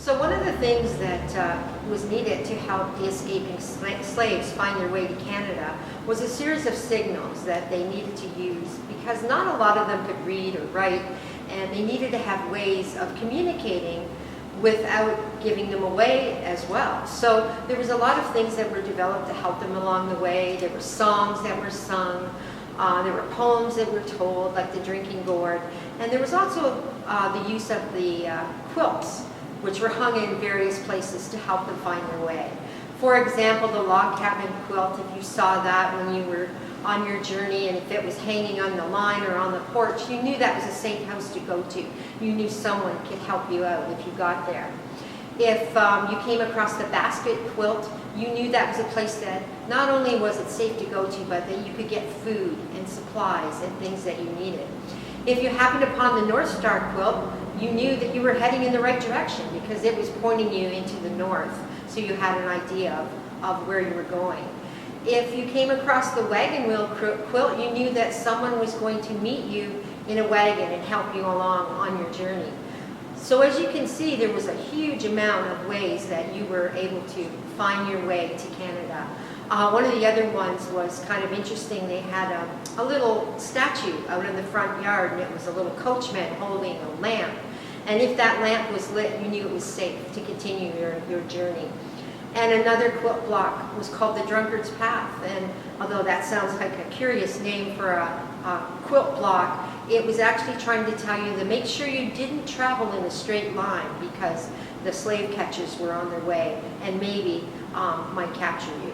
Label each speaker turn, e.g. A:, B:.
A: So one of the things that was needed to help the escaping slaves find their way to Canada was a series of signals that they needed to use, because not a lot of them could read or write, and they needed to have ways of communicating without giving them away as well. So there was a lot of things that were developed to help them along the way. There were songs that were sung, there were poems that were told, like the drinking gourd, and there was also the use of the quilts, which were hung in various places to help them find their way. For example, the Log Cabin Quilt, if you saw that when you were on your journey, and if it was hanging on the line or on the porch, you knew that was a safe house to go to. You knew someone could help you out if you got there. If you came across the basket quilt, you knew that was a place that not only was it safe to go to, but that you could get food and supplies and things that you needed. If you happened upon the Northstar Quilt, you knew that you were heading in the right direction because it was pointing you into the north, so you had an idea of where you were going. If you came across the Wagon wheel quilt, you knew that someone was going to meet you in a wagon and help you along on your journey. So as you can see, there was a huge amount of ways that you were able to find your way to Canada. One of the other ones was kind of interesting. They had a little statue out in the front yard, and it was a little coachman holding a lamp. And if that lamp was lit, you knew it was safe to continue your journey. And another quilt block was called the Drunkards Path. And although that sounds like a curious name for a quilt block, it was actually trying to tell you to make sure you didn't travel in a straight line, because the slave catchers were on their way and maybe might capture you.